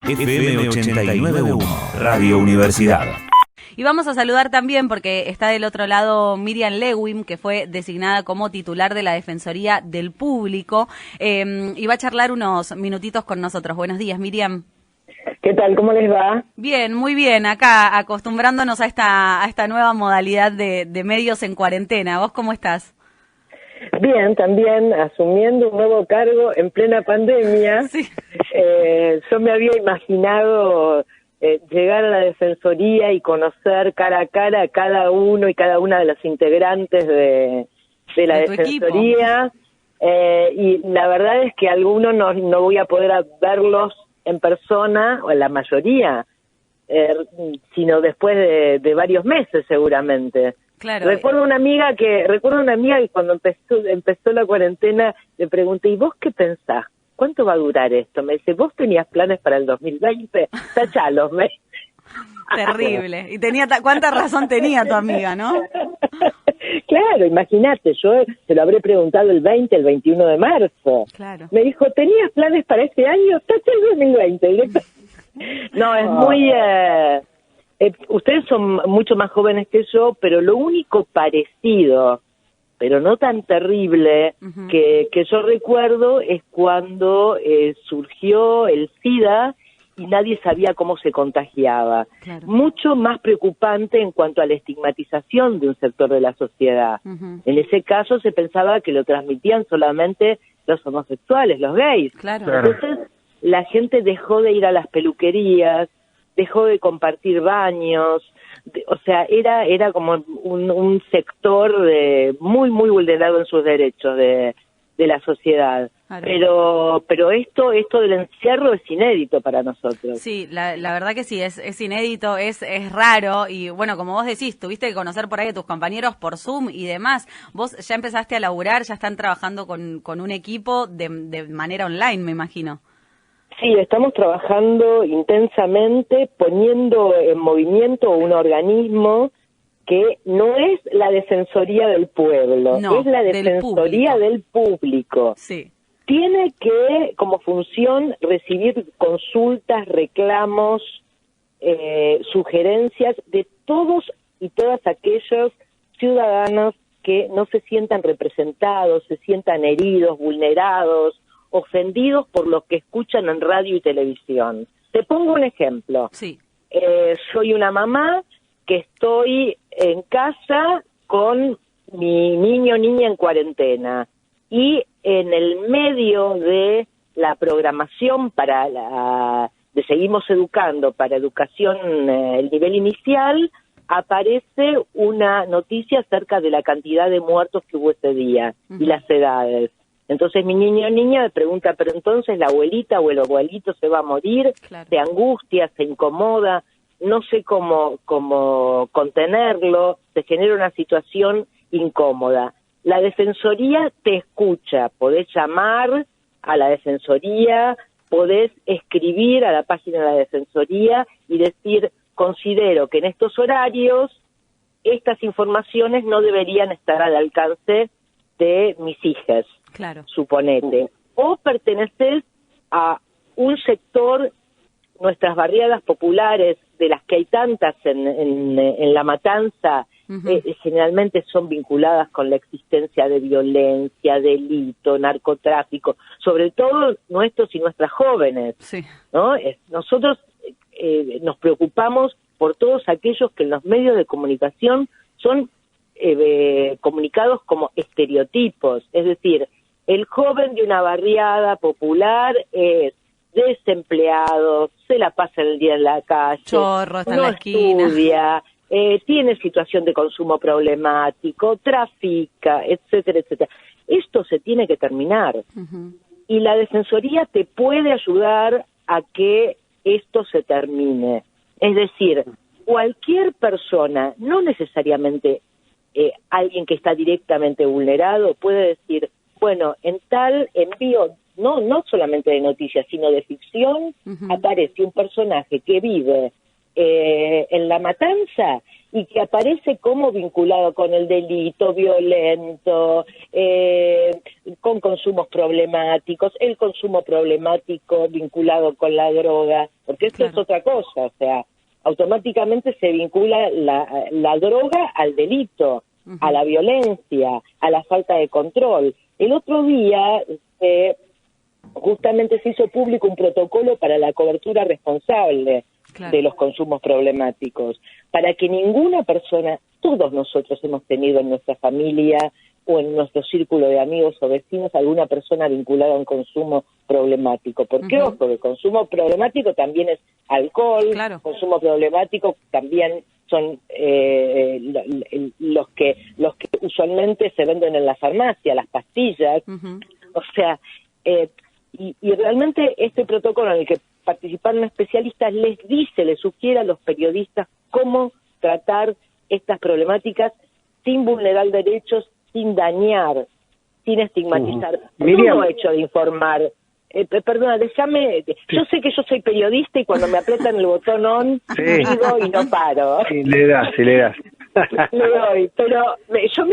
FM 89.1, Radio Universidad. Y vamos a saludar también, porque está del otro lado Miriam Lewin, que fue designada como titular de la Defensoría del Público, y va a charlar unos minutitos con nosotros. Buenos días, Miriam. ¿Qué tal? ¿Cómo les va? Bien, muy bien. Acá acostumbrándonos a esta nueva modalidad de medios en cuarentena. ¿Vos cómo estás? Bien, también asumiendo un nuevo cargo en plena pandemia. Sí. Yo me había imaginado llegar a la Defensoría y conocer cara a cara a cada uno y cada una de los integrantes de la Defensoría. Y la verdad es que algunos no voy a poder verlos en persona, o la mayoría, sino después de varios meses seguramente. Claro. Recuerdo una amiga que cuando empezó la cuarentena le pregunté, ¿y vos qué pensás? ¿Cuánto va a durar esto? Me dice, ¿vos tenías planes para el 2020? Tachalos, me. Terrible. Y cuánta razón tenía tu amiga, ¿no? Claro, imagínate, yo se lo habré preguntado el 21 de marzo. Claro. Me dijo, ¿tenías planes para este año? Tacha el 2020. No, es muy... ustedes son mucho más jóvenes que yo, pero lo único parecido, pero no tan terrible, que yo recuerdo es cuando surgió el SIDA y nadie sabía cómo se contagiaba. Claro. Mucho más preocupante en cuanto a la estigmatización de un sector de la sociedad. En ese caso se pensaba que lo transmitían solamente los homosexuales, los gays. Claro. Entonces la gente dejó de ir a las peluquerías, dejó de compartir baños, o sea, era como un sector muy vulnerado en sus derechos de la sociedad. Claro. Pero esto del encierro es inédito para nosotros. Sí, la verdad que sí, es inédito, es raro, y bueno, como vos decís, tuviste que conocer por ahí a tus compañeros por Zoom y demás. Vos ya empezaste a laburar, ya están trabajando con un equipo de manera online, me imagino. Sí, estamos trabajando intensamente, poniendo en movimiento un organismo que no es la Defensoría del Pueblo, no, es la Defensoría del Público. Sí. Tiene que, como función, recibir consultas, reclamos, sugerencias de todos y todas aquellos ciudadanos que no se sientan representados, se sientan heridos, vulnerados, ofendidos por lo que escuchan en radio y televisión. Te pongo un ejemplo. Sí. Soy una mamá que estoy en casa con mi niño o niña en cuarentena y en el medio de la programación de Seguimos Educando para educación, el nivel inicial, aparece una noticia acerca de la cantidad de muertos que hubo ese día y las edades. Entonces mi niño o niña me pregunta, pero entonces la abuelita o el abuelito se va a morir, claro. Se angustia, se incomoda, no sé cómo contenerlo, se genera una situación incómoda. La Defensoría te escucha, podés llamar a la Defensoría, podés escribir a la página de la Defensoría y decir, considero que en estos horarios estas informaciones no deberían estar al alcance de mis hijas. Claro. Suponete, o perteneces a un sector, nuestras barriadas populares, de las que hay tantas en La Matanza, generalmente son vinculadas con la existencia de violencia, delito, narcotráfico, sobre todo nuestros y nuestras jóvenes, sí. ¿No? Nosotros nos preocupamos por todos aquellos que en los medios de comunicación son comunicados como estereotipos, es decir, el joven de una barriada popular es desempleado, se la pasa el día en la calle, chorro, está no en la esquina, estudia, tiene situación de consumo problemático, trafica, etcétera, etcétera. Esto se tiene que terminar. Y la Defensoría te puede ayudar a que esto se termine. Es decir, cualquier persona, no necesariamente alguien que está directamente vulnerado, puede decir, bueno, en tal envío, no solamente de noticias, sino de ficción, aparece un personaje que vive en La Matanza y que aparece como vinculado con el delito violento, con consumos problemáticos, el consumo problemático vinculado con la droga, porque esto es otra cosa, o sea, automáticamente se vincula la droga al delito, a la violencia, a la falta de control. El otro día justamente se hizo público un protocolo para la cobertura responsable de los consumos problemáticos, para que ninguna persona, todos nosotros hemos tenido en nuestra familia o en nuestro círculo de amigos o vecinos alguna persona vinculada a un consumo problemático. Porque, ojo, el consumo problemático también es alcohol, consumo problemático también son los que usualmente se venden en la farmacia, las pastillas, o sea, y realmente este protocolo en el que participaron especialistas les sugiere a los periodistas cómo tratar estas problemáticas sin vulnerar derechos, sin dañar, sin estigmatizar. Todo hecho de informar. Perdona, déjame, yo sé que yo soy periodista y cuando me aprietan el botón on, digo y no paro. Sí, le das. Le doy, pero yo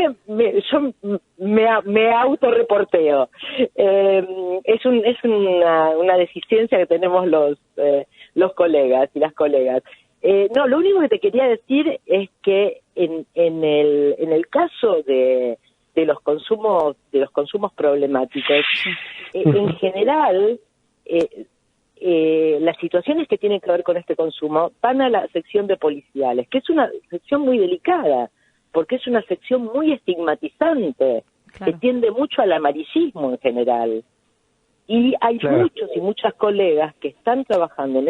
me autorreporteo. Es una deficiencia que tenemos los colegas y las colegas. No, lo único que te quería decir es que en el caso de los consumos problemáticos, en general las situaciones que tienen que ver con este consumo van a la sección de policiales, que es una sección muy delicada, porque es una sección muy estigmatizante, que tiende mucho al amarillismo en general. Y hay muchos y muchas colegas que están trabajando en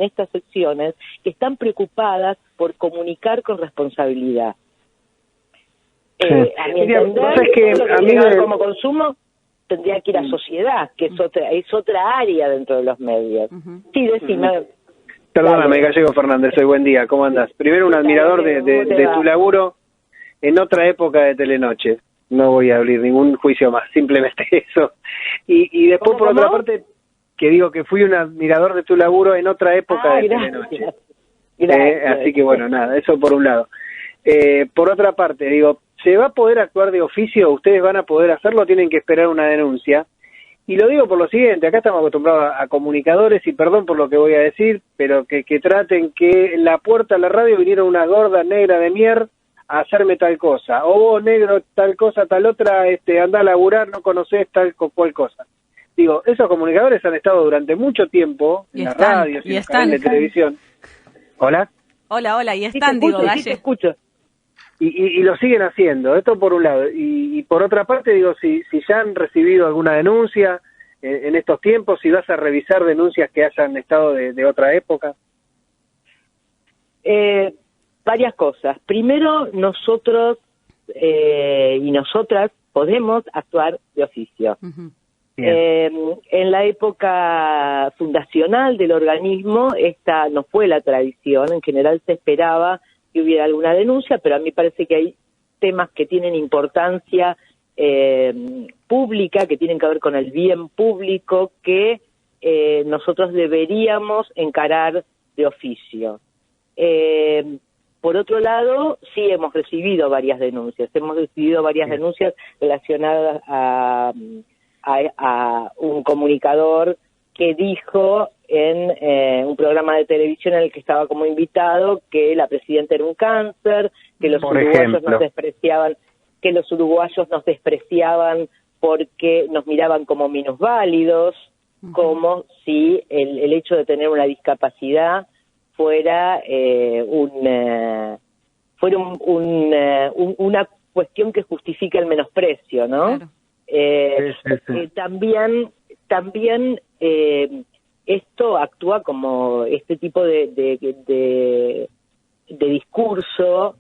estas secciones, que están preocupadas por comunicar con responsabilidad. A mi entender, como consumo tendría que ir a sociedad, que es otra área dentro de los medios. Sí, decime. Perdóname, Gallego Fernández, soy buen día, ¿cómo andás? Primero, un admirador de tu laburo en otra época de Telenoche. No voy a abrir ningún juicio más, simplemente eso. Y después, por otra parte, que digo que fui un admirador de tu laburo en otra época de Telenoche. Así que bueno, nada, eso por un lado. Por otra parte, digo, ¿se va a poder actuar de oficio? ¿Ustedes van a poder hacerlo o tienen que esperar una denuncia? Y lo digo por lo siguiente, acá estamos acostumbrados a comunicadores, y perdón por lo que voy a decir, pero que traten que en la puerta a la radio viniera una gorda negra de mierda a hacerme tal cosa, o vos negro tal cosa, tal otra, anda a laburar, no conocés tal cual cosa. Digo, esos comunicadores han estado durante mucho tiempo en las radios y en los canales de televisión. ¿Hola? Hola, y están, digo, Galle. Sí, te escucho. Y lo siguen haciendo, esto por un lado. Y por otra parte, digo, si ya han recibido alguna denuncia en estos tiempos, si vas a revisar denuncias que hayan estado de otra época. Varias cosas. Primero, nosotros y nosotras podemos actuar de oficio. En la época fundacional del organismo, esta no fue la tradición. En general se esperaba que hubiera alguna denuncia, pero a mí parece que hay temas que tienen importancia pública, que tienen que ver con el bien público, que nosotros deberíamos encarar de oficio. Por otro lado, sí hemos recibido varias denuncias. Hemos recibido varias denuncias relacionadas a un comunicador que dijo en un programa de televisión en el que estaba como invitado que la presidenta era un cáncer, que los uruguayos nos despreciaban porque nos miraban como minusválidos, como si el hecho de tener una discapacidad fuera una cuestión que justifica el menosprecio, ¿no? Claro. También esto actúa como este tipo de discurso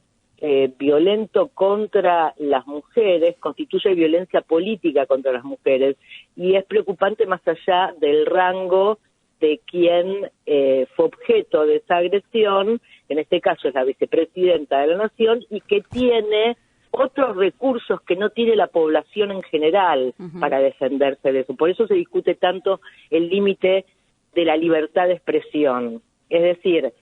violento contra las mujeres, constituye violencia política contra las mujeres, y es preocupante más allá del rango de quien fue objeto de esa agresión, en este caso es la vicepresidenta de la Nación, y que tiene otros recursos que no tiene la población en general para defenderse de eso. Por eso se discute tanto el límite de la libertad de expresión. Es decir,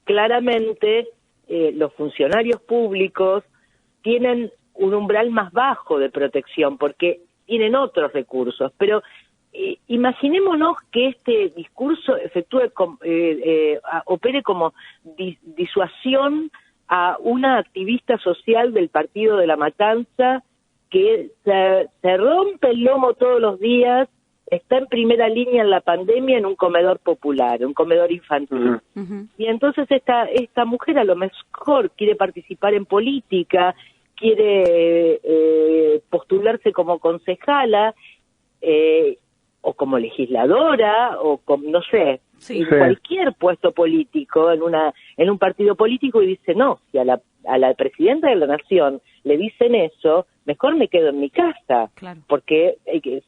claramente los funcionarios públicos tienen un umbral más bajo de protección porque tienen otros recursos, pero imaginémonos que este discurso opere como disuasión a una activista social del Partido de la Matanza que se rompe el lomo todos los días, está en primera línea en la pandemia en un comedor popular, un comedor infantil. Y entonces esta mujer a lo mejor quiere participar en política, quiere postularse como concejala, o como legisladora, o como, no sé, cualquier puesto político en un partido político, y dice, no, si a la presidenta de la nación le dicen eso, mejor me quedo en mi casa, claro. Porque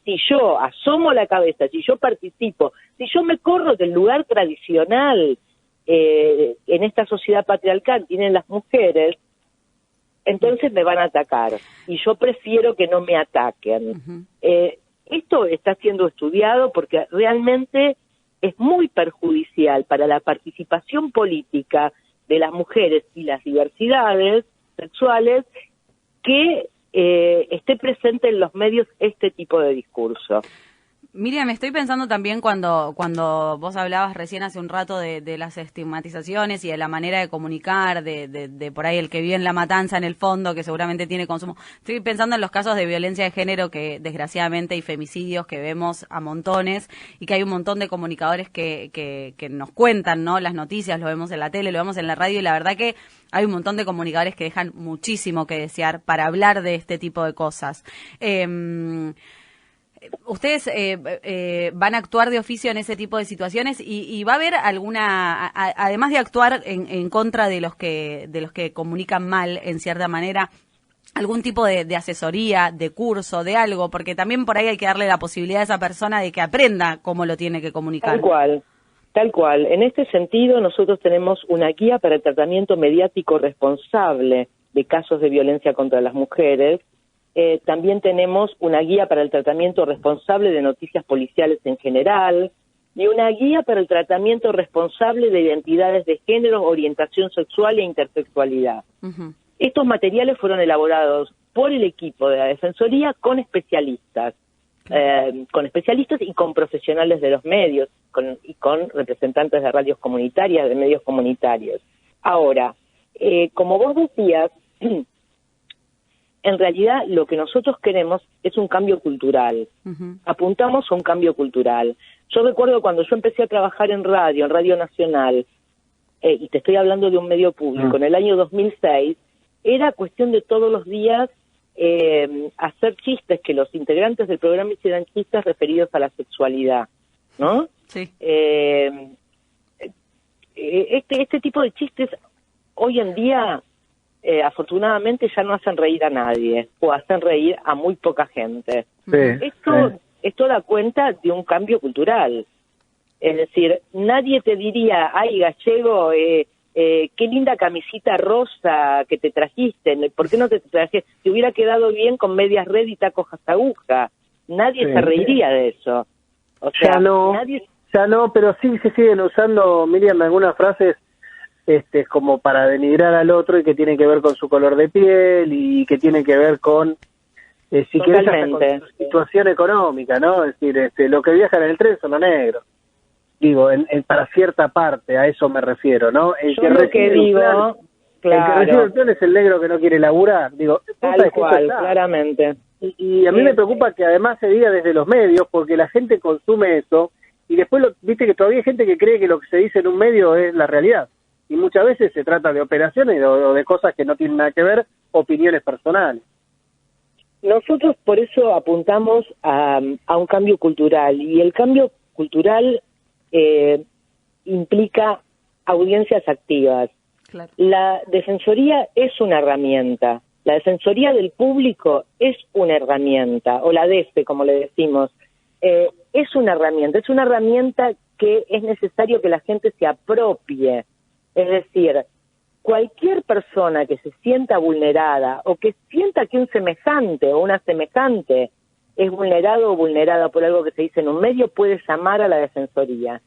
si yo asomo la cabeza, si yo participo, si yo me corro del lugar tradicional en esta sociedad patriarcal tienen las mujeres, entonces me van a atacar, y yo prefiero que no me ataquen. Esto está siendo estudiado porque realmente es muy perjudicial para la participación política de las mujeres y las diversidades sexuales que esté presente en los medios este tipo de discurso. Miriam, estoy pensando también cuando vos hablabas recién hace un rato de las estigmatizaciones y de la manera de comunicar, de por ahí el que vive en La Matanza en el fondo, que seguramente tiene consumo. Estoy pensando en los casos de violencia de género que desgraciadamente y femicidios que vemos a montones y que hay un montón de comunicadores que nos cuentan, ¿no? Las noticias, lo vemos en la tele, lo vemos en la radio y la verdad que hay un montón de comunicadores que dejan muchísimo que desear para hablar de este tipo de cosas. ¿Ustedes van a actuar de oficio en ese tipo de situaciones y va a haber alguna, además de actuar en contra de los que comunican mal en cierta manera, algún tipo de asesoría, de curso, de algo? Porque también por ahí hay que darle la posibilidad a esa persona de que aprenda cómo lo tiene que comunicar. Tal cual. En este sentido, nosotros tenemos una guía para el tratamiento mediático responsable de casos de violencia contra las mujeres. También tenemos una guía para el tratamiento responsable de noticias policiales en general y una guía para el tratamiento responsable de identidades de género, orientación sexual e intersexualidad. Estos materiales fueron elaborados por el equipo de la Defensoría con especialistas y con profesionales de los medios y con representantes de radios comunitarias, de medios comunitarios. Ahora, como vos decías, en realidad lo que nosotros queremos es un cambio cultural. Apuntamos a un cambio cultural. Yo recuerdo cuando yo empecé a trabajar en Radio Nacional, y te estoy hablando de un medio público, en el año 2006, era cuestión de todos los días hacer chistes, que los integrantes del programa hicieran chistes referidos a la sexualidad, ¿no? Sí. Este tipo de chistes hoy en día afortunadamente ya no hacen reír a nadie, o hacen reír a muy poca gente. Esto da cuenta de un cambio cultural. Es decir, nadie te diría, ay, gallego, qué linda camisita rosa que te trajiste, ¿por qué no te trajiste? Te hubiera quedado bien con medias red y tacos hasta aguja. Nadie se reiría de eso. O sea, ya no, pero sí se siguen usando, Miriam, algunas frases como para denigrar al otro y que tienen que ver con su color de piel y que tienen que ver con, si querés, hasta con su situación económica, ¿no? Es decir, lo que viajan en el tren son los negros. Digo, para cierta parte, a eso me refiero, ¿no? El que recibe el plan es el negro que no quiere laburar. Digo, tal cual, claramente. Y a mí me preocupa que además se diga desde los medios, porque la gente consume eso, y después viste que todavía hay gente que cree que lo que se dice en un medio es la realidad. Y muchas veces se trata de operaciones o de cosas que no tienen nada que ver, opiniones personales. Nosotros por eso apuntamos a un cambio cultural, y el cambio cultural implica audiencias activas. Claro. La Defensoría es una herramienta, la Defensoría del Público es una herramienta, o la DEFE, como le decimos, es una herramienta que es necesario que la gente se apropie. Es decir, cualquier persona que se sienta vulnerada o que sienta que un semejante o una semejante es vulnerado o vulnerada por algo que se dice en un medio, puede llamar a la Defensoría.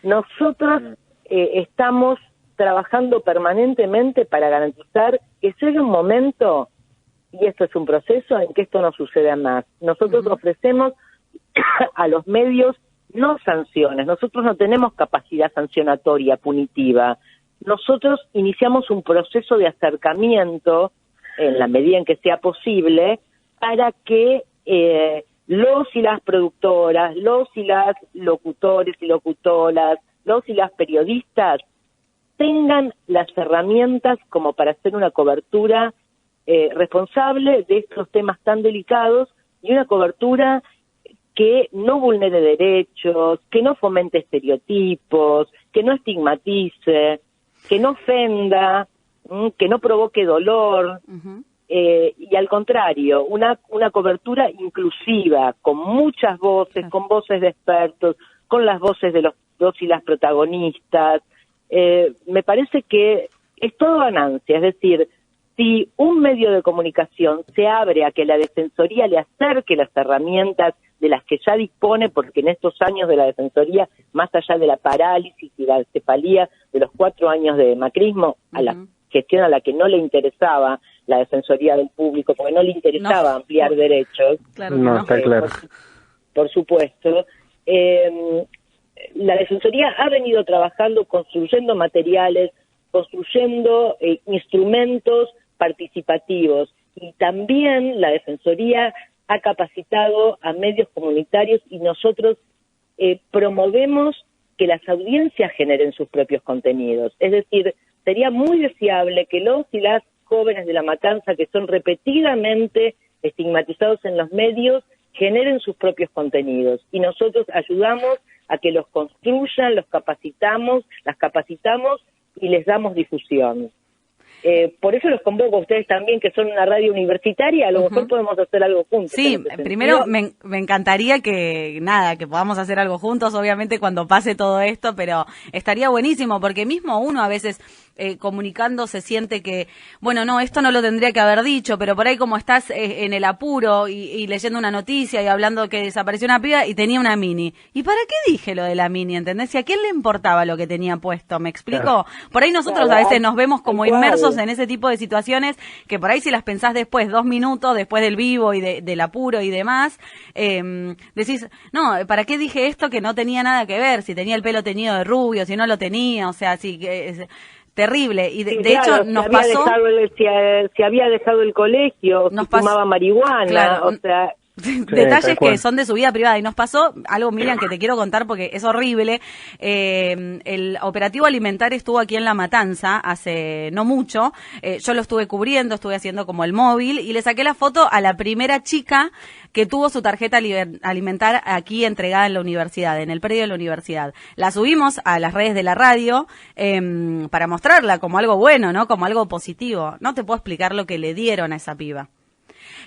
Nosotros estamos trabajando permanentemente para garantizar que llegue un momento, y esto es un proceso, en que esto no suceda más. Nosotros ofrecemos a los medios no sanciones, nosotros no tenemos capacidad sancionatoria, punitiva. Nosotros iniciamos un proceso de acercamiento, en la medida en que sea posible, para que los y las productoras, los y las locutores y locutoras, los y las periodistas tengan las herramientas como para hacer una cobertura responsable de estos temas tan delicados y una cobertura que no vulnere derechos, que no fomente estereotipos, que no estigmatice, que no ofenda, que no provoque dolor, y al contrario, una cobertura inclusiva, con muchas voces, con voces de expertos, con las voces de los y las protagonistas. Me parece que es todo ganancia, es decir, si un medio de comunicación se abre a que la Defensoría le acerque las herramientas de las que ya dispone, porque en estos años de la Defensoría, más allá de la parálisis y la cefalía de los 4 años de macrismo, a la gestión a la que no le interesaba la Defensoría del Público, porque no le interesaba ampliar derechos. Claro, está claro. Por supuesto. La Defensoría ha venido trabajando, construyendo materiales, construyendo instrumentos participativos, y también la Defensoría ha capacitado a medios comunitarios, y nosotros promovemos que las audiencias generen sus propios contenidos. Es decir, sería muy deseable que los y las jóvenes de La Matanza, que son repetidamente estigmatizados en los medios, generen sus propios contenidos, y nosotros ayudamos a que los construyan, los capacitamos, las capacitamos y les damos difusión. Por eso los convoco a ustedes también, que son una radio universitaria, a lo mejor podemos hacer algo juntos. Sí, primero me encantaría que podamos hacer algo juntos, obviamente cuando pase todo esto, pero estaría buenísimo, porque mismo uno a veces comunicando se siente que, bueno, no, esto no lo tendría que haber dicho, pero por ahí como estás en el apuro y leyendo una noticia y hablando que desapareció una piba y tenía una mini. ¿Y para qué dije lo de la mini, entendés? ¿Y a quién le importaba lo que tenía puesto? ¿Me explico? Claro. Por ahí nosotros a veces nos vemos como inmersos en ese tipo de situaciones que por ahí si las pensás después, 2 minutos después del vivo y del apuro y demás, decís, no, ¿para qué dije esto que no tenía nada que ver? Si tenía el pelo teñido de rubio, si no lo tenía, o sea, sí que terrible. Y de hecho nos pasó... Si había dejado el colegio, si fumaba marihuana, claro, o sea... Detalles que son de su vida privada. Y nos pasó algo, Miriam, que te quiero contar porque es horrible. El operativo alimentar estuvo aquí en La Matanza hace no mucho. Yo lo estuve cubriendo, estuve haciendo como el móvil y le saqué la foto a la primera chica que tuvo su tarjeta alimentar aquí entregada en la universidad, en el predio de la universidad. La subimos a las redes de la radio para mostrarla como algo bueno, ¿no? Como algo positivo. No te puedo explicar lo que le dieron a esa piba.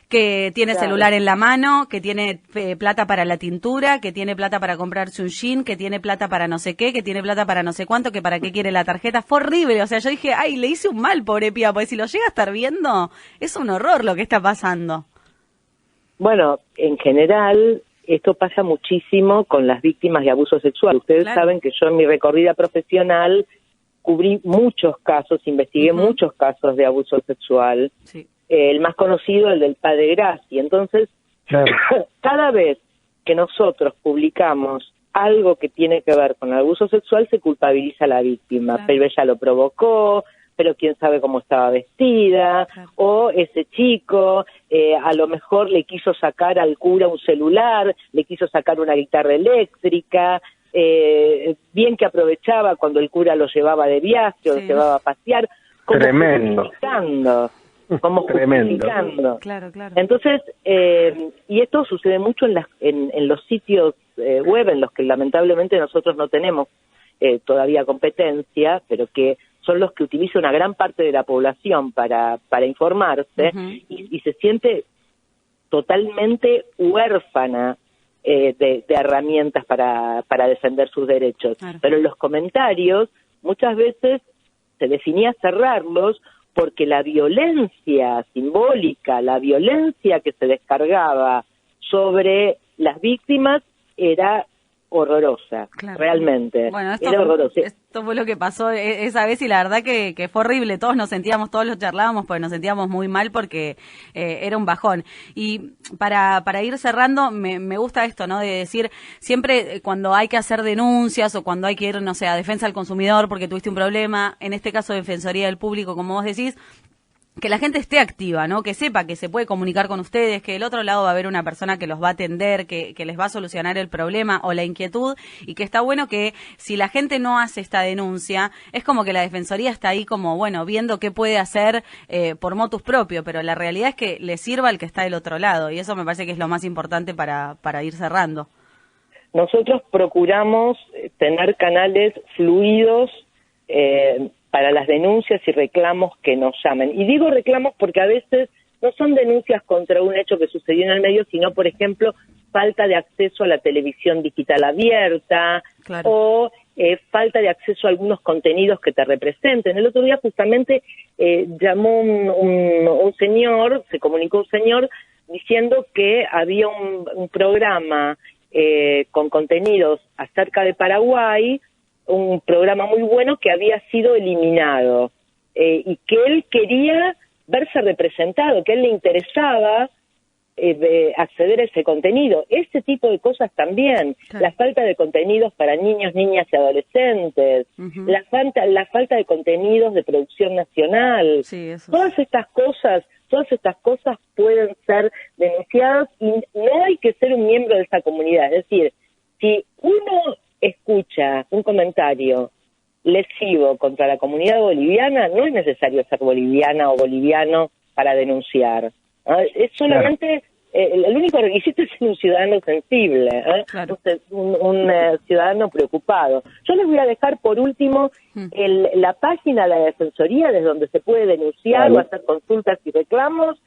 Que tiene celular en la mano, que tiene plata para la tintura, que tiene plata para comprarse un jean, que tiene plata para no sé qué, que tiene plata para no sé cuánto, que para qué quiere la tarjeta. Fue horrible, o sea, yo dije, ay, le hice un mal, pobre piba, porque si lo llega a estar viendo, es un horror lo que está pasando. Bueno, en general, esto pasa muchísimo con las víctimas de abuso sexual. Ustedes saben que yo en mi recorrida profesional cubrí muchos casos, investigué muchos casos de abuso sexual. Sí. El más conocido, el del padre Graci. Entonces, cada vez que nosotros publicamos algo que tiene que ver con el abuso sexual, se culpabiliza a la víctima. Pero ella lo provocó, pero quién sabe cómo estaba vestida, o ese chico a lo mejor le quiso sacar al cura un celular, le quiso sacar una guitarra eléctrica, bien que aprovechaba cuando el cura lo llevaba de viaje o lo llevaba a pasear, como justificando. Como justificando. Claro. Entonces, y esto sucede mucho en los sitios web en los que lamentablemente nosotros no tenemos todavía competencia, pero que son los que utiliza una gran parte de la población para informarse, y se siente totalmente huérfana de herramientas para defender sus derechos. Claro. Pero en los comentarios muchas veces se definía cerrarlos porque la violencia simbólica, la violencia que se descargaba sobre las víctimas era horrorosa, Claro. realmente. Bueno, Era horrorosa. esto fue lo que pasó esa vez y la verdad que fue horrible. Todos los charlábamos porque nos sentíamos muy mal porque era un bajón. Y para ir cerrando, me gusta esto, ¿no? De decir, siempre cuando hay que hacer denuncias o cuando hay que ir, no sé, a defensa del consumidor porque tuviste un problema, en este caso Defensoría del Público, como vos decís, que la gente esté activa, ¿no? Que sepa que se puede comunicar con ustedes, que del otro lado va a haber una persona que los va a atender, que les va a solucionar el problema o la inquietud, y que está bueno que si la gente no hace esta denuncia, es como que la Defensoría está ahí como, bueno, viendo qué puede hacer por motus propio, pero la realidad es que le sirva al que está del otro lado, y eso me parece que es lo más importante para ir cerrando. Nosotros procuramos tener canales fluidos para las denuncias y reclamos que nos llamen. Y digo reclamos porque a veces no son denuncias contra un hecho que sucedió en el medio, sino, por ejemplo, falta de acceso a la televisión digital abierta, claro, o falta de acceso a algunos contenidos que te representen. El otro día justamente llamó un señor, se comunicó un señor diciendo que había un programa con contenidos acerca de Paraguay, un programa muy bueno que había sido eliminado y que él quería verse representado, que a él le interesaba acceder a ese contenido. Ese tipo de cosas también, claro, la falta de contenidos para niños, niñas y adolescentes, uh-huh, la falta de contenidos de producción nacional, sí, eso todas estas cosas pueden ser denunciadas y no hay que ser un miembro de esa comunidad. Es decir, si uno escucha un comentario lesivo contra la comunidad boliviana, no es necesario ser boliviana o boliviano para denunciar. Es solamente, el único requisito es ser un ciudadano sensible, claro, un ciudadano preocupado. Yo les voy a dejar por último la página de la Defensoría, desde donde se puede denunciar o hacer consultas y reclamos,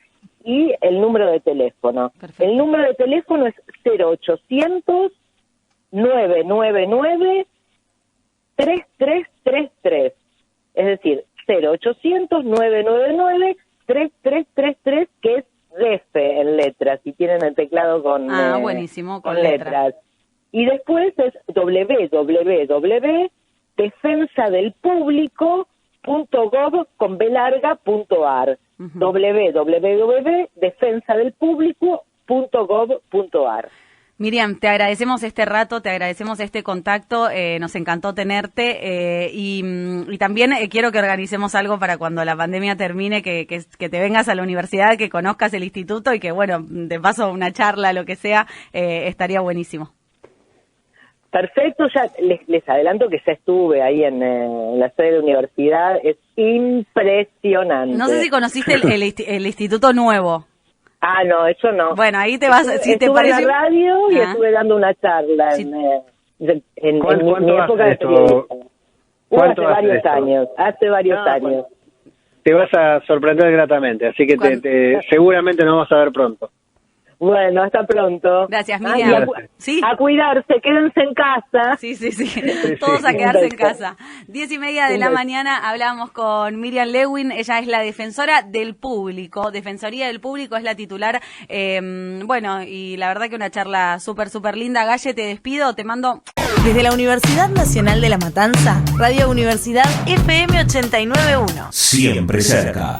y el número de teléfono. Perfecto. El número de teléfono es 0800 999-3333, es decir, 0800-999-3333, que es DEFE en letras, si tienen el teclado con, buenísimo, con letras. Y después es www.defensadelpublico.gov.ar, uh-huh, www.defensadelpublico.gov.ar. Miriam, te agradecemos este rato, te agradecemos este contacto, nos encantó tenerte y también quiero que organicemos algo para cuando la pandemia termine, que te vengas a la universidad, que conozcas el instituto y que, bueno, de paso una charla, lo que sea, estaría buenísimo. Perfecto, ya les adelanto que ya estuve ahí en la sede de la universidad, es impresionante. No sé si conociste el instituto nuevo. Ah, no, eso no. Bueno, ahí te vas, si te parece. Estuve en la radio y estuve dando una charla sí, en ¿Cuánto mi época de periodista. Hace varios años. Bueno, te vas a sorprender gratamente, así que seguramente nos vamos a ver pronto. Bueno, hasta pronto. Gracias, Miriam. Sí. A cuidarse, quédense en casa. Sí. Todos a quedarse en casa. 10:30 de la mañana hablamos con Miriam Lewin. Ella es la defensora del público. Defensoría del Público es la titular. Bueno, y la verdad que una charla súper linda. Galle, te despido. Te mando... Desde la Universidad Nacional de La Matanza, Radio Universidad FM 89.1. Siempre cerca.